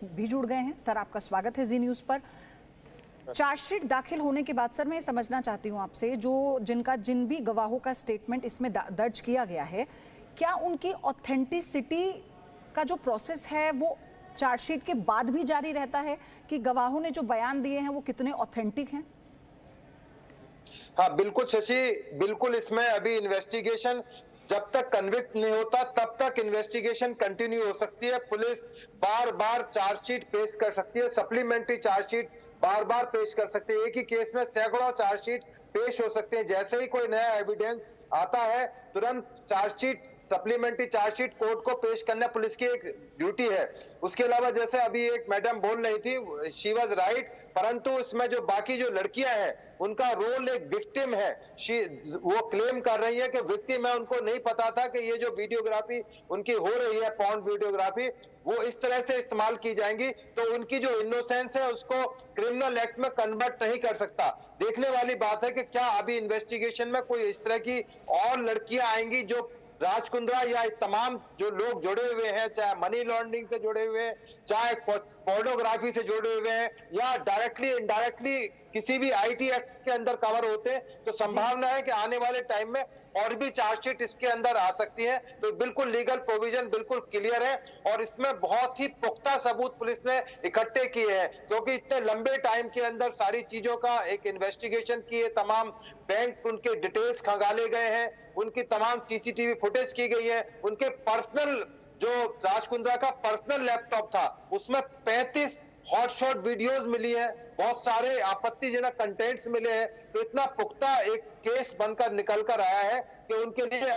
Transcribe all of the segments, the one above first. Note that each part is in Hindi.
भी जुड़ गए हैं। सर, आपका स्वागत है जी न्यूज़ पर। चार्जशीट दाखिल होने के बाद सर मैं समझना चाहती हूं आपसे, जिन भी गवाहों का स्टेटमेंट इसमें दर्ज किया गया है, क्या उनकी ऑथेंटिसिटी का जो प्रोसेस है वो चार्जशीट के बाद भी जारी रहता है कि गवाहों ने जो बयान दिए हैं वो कितने ऑथेंटिक हैं? हाँ बिल्कुल शशि, बिल्कुल इसमें अभी इन्वेस्टिगेशन जब तक कन्विक्ट नहीं होता तब तक इन्वेस्टिगेशन कंटिन्यू हो सकती है। पुलिस बार बार चार्जशीट पेश कर सकती है, सप्लीमेंट्री चार्जशीट बार बार पेश कर सकती है। एक ही केस में सैकड़ों चार्जशीट पेश हो सकते हैं। जैसे ही कोई नया एविडेंस आता है तुरंत चार्जशीट, सप्लीमेंट्री चार्जशीट कोर्ट को पेश करना पुलिस की एक ड्यूटी है। उसके अलावा जैसे अभी एक मैडम बोल रही थी, शी वाज राइट, परंतु इसमें जो बाकी जो लड़कियां हैं उनका रोल एक विक्टिम है। वो क्लेम कर रही है कि विक्टिम है, उनको नहीं पता था कि ये जो वीडियोग्राफी उनकी हो रही है, पॉर्न वीडियोग्राफी, वो इस तरह से इस्तेमाल की जाएंगी, तो उनकी जो इनोसेंस है उसको क्रिमिनल एक्ट में कन्वर्ट नहीं कर सकता। देखने वाली बात है कि क्या अभी इन्वेस्टिगेशन में कोई इस तरह की और लड़कियां आएंगी जो राज कुंद्रा या तमाम जो लोग जुड़े हुए हैं, चाहे मनी लॉन्ड्रिंग से जुड़े हुए हैं, चाहे पोर्नोग्राफी से जुड़े हुए हैं, या डायरेक्टली इनडायरेक्टली किसी भी आईटी एक्ट के अंदर कवर होते हैं, तो संभावना है कि आने वाले टाइम में और भी चार्जशीट इसके अंदर आ सकती है। तो बिल्कुल लीगल प्रोविजन बिल्कुल क्लियर है और इसमें बहुत ही पुख्ता सबूत पुलिस ने इकट्ठे किए हैं, क्योंकि इतने लंबे टाइम के अंदर सारी चीजों का एक इन्वेस्टिगेशन की है। तमाम बैंक उनके डिटेल्स खंगाले गए हैं, उनकी तमाम सीसीटीवी फुटेज की गई है, उनके पर्सनल जो राज कुंद्रा का पर्सनल लैपटॉप था उसमें 35 हॉटशॉट वीडियोस मिली है, बहुत सारे आपत्तिजनक कंटेंट्स मिले हैं। तो इतना पुख्ता एक केस बनकर निकल कर आया है कि उनके लिए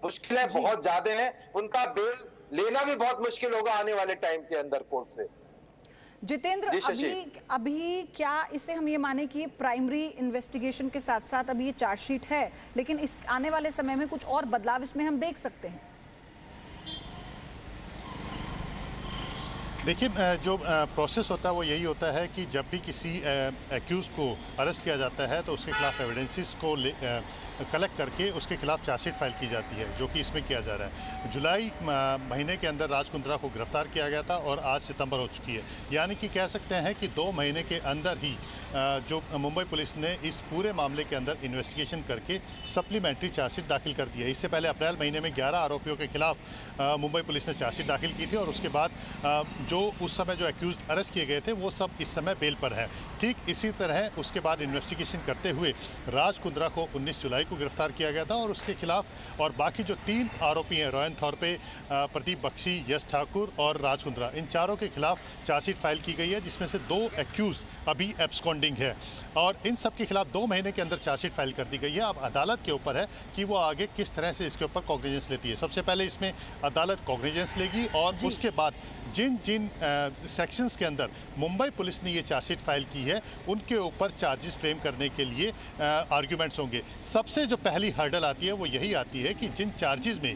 मुश्किलें बहुत ज्यादा हैं। उनका बेल लेना भी बहुत मुश्किल होगा आने वाले टाइम के अंदर कोर्ट से। जितेंद्र, अभी क्या इसे हम ये माने कि प्राइमरी इन्वेस्टिगेशन के साथ साथ अभी ये चार्जशीट है, लेकिन इस आने वाले समय में कुछ और बदलाव इसमें हम देख सकते हैं? देखिए, जो प्रोसेस होता है वो यही होता है कि जब भी किसी एक्यूज़ को अरेस्ट किया जाता है तो उसके खिलाफ एविडेंसेस को कलेक्ट करके उसके खिलाफ चार्जशीट फाइल की जाती है, जो कि इसमें किया जा रहा है। जुलाई महीने के अंदर राज कुंद्रा को गिरफ्तार किया गया था और आज सितंबर हो चुकी है, यानी कि कह सकते हैं कि 2 महीने के अंदर ही जो मुंबई पुलिस ने इस पूरे मामले के अंदर इन्वेस्टिगेशन करके सप्लीमेंट्री चार्जशीट दाखिल कर दी है। इससे पहले अप्रैल महीने में 11 आरोपियों के खिलाफ मुंबई पुलिस ने चार्जशीट दाखिल की थी और उसके बाद जो उस समय जो एक्यूज अरेस्ट किए गए थे वो सब इस समय बेल पर है। ठीक इसी तरह उसके बाद इन्वेस्टिगेशन करते हुए राज कुंद्रा को 19 जुलाई को गिरफ्तार किया गया था और उसके खिलाफ और बाकी जो 3 आरोपी हैं, रोहन थॉरपे, प्रदीप बख्शी, यश ठाकुर और राज कुंद्रा, इन चारों के खिलाफ चार्जशीट फाइल की गई है, जिसमें से 2 एक्यूज अभी एब्सकॉन्डिंग है और इन सब के खिलाफ 2 महीने के अंदर चार्जशीट फाइल कर दी गई है। अब अदालत के ऊपर है कि वो आगे किस तरह से इसके ऊपर कॉग्निजेंस लेती है। सबसे पहले इसमें अदालत कॉग्निजेंस लेगी और उसके बाद जिन जिन सेक्शंस के अंदर मुंबई पुलिस ने ये चार्जशीट फाइल की है उनके ऊपर चार्जेस फ्रेम करने के लिए आर्ग्यूमेंट्स होंगे। सबसे जो पहली हर्डल आती है वो यही आती है कि जिन चार्जेस में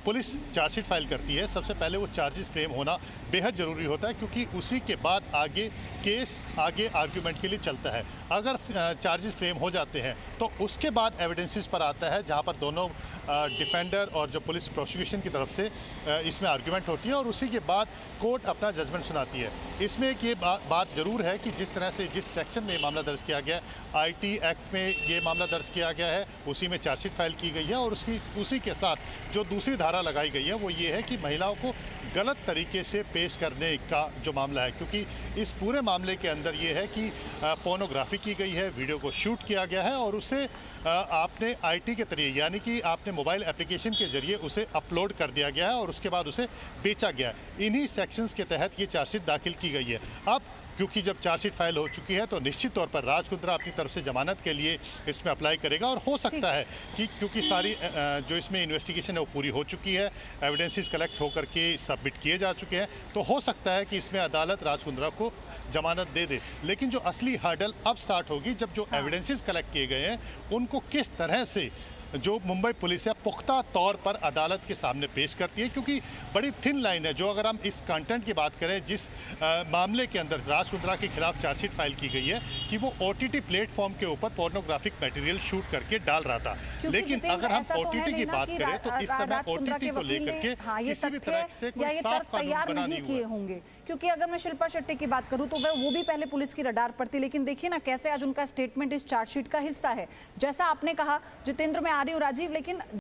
पुलिस चार्जशीट फाइल करती है, सबसे पहले वो चार्जेस फ्रेम होना बेहद ज़रूरी होता है, क्योंकि उसी के बाद आगे केस आगे आर्ग्यूमेंट के लिए चलता है। अगर चार्जेस फ्रेम हो जाते हैं तो उसके बाद एविडेंसेस पर आता है, जहां पर दोनों डिफेंडर और जो पुलिस प्रोसिक्यूशन की तरफ से इसमें आर्ग्यूमेंट होती है और उसी के बाद कोर्ट अपना जजमेंट सुनाती है। इसमें एक ये बात ज़रूर है कि जिस तरह से जिस सेक्शन में मामला दर्ज किया गया, आईटी एक्ट में ये मामला दर्ज किया गया है, उसी में चार्जशीट फाइल की गई है और उसी के साथ जो दूसरी धारा लगाई गई है वो ये है कि महिलाओं को गलत तरीके से पेश करने का जो मामला है, क्योंकि इस पूरे मामले के अंदर ये है कि पोर्नोग्राफी की गई है, वीडियो को शूट किया गया है और उसे आपने आईटी के जरिए, यानी कि आपने मोबाइल एप्लीकेशन के जरिए उसे अपलोड कर दिया गया है और उसके बाद उसे बेचा गया है। इन्हीं सेक्शंस के तहत ये चार्जशीट दाखिल की गई है। अब क्योंकि जब चार्जशीट फाइल हो चुकी है तो निश्चित तौर पर राज कुंद्रा अपनी तरफ से जमानत के लिए इसमें अप्लाई करेगा और हो सकता है कि क्योंकि सारी जो इसमें इन्वेस्टिगेशन है वो पूरी हो चुकी है, एविडेंसेस कलेक्ट होकर के सबमिट किए जा चुके हैं, तो हो सकता है कि इसमें अदालत राज कुंद्रा को जमानत दे दे। लेकिन जो असली हर्डल अब स्टार्ट होगी जब जो एविडेंसेस कलेक्ट किए गए हैं उनको किस तरह से जो मुंबई पुलिस है पुख्ता तौर पर अदालत के सामने पेश करती है, क्योंकि बड़ी थिन लाइन है। जो अगर हम इस कंटेंट की बात करें, जिस मामले के अंदर राज कुंद्रा के खिलाफ चार्जशीट फाइल की गई है कि वो ओटीटी प्लेटफॉर्म के ऊपर पोर्नोग्राफिक मटेरियल शूट करके डाल रहा था, लेकिन अगर हम ओटीटी की बात करें तो इस समय ओटीटी को लेकर के किसी भी तरह से कोई साफ कानून बना नहीं हुआ है। क्योंकि अगर मैं शिल्पा शेट्टी की बात करूं तो वो भी पहले पुलिस की रडार पर थी, लेकिन देखिए ना कैसे आज उनका स्टेटमेंट इस चार्जशीट का हिस्सा है। जैसा आपने कहा जितेंद्र, मैं आ रही हूं राजीव, लेकिन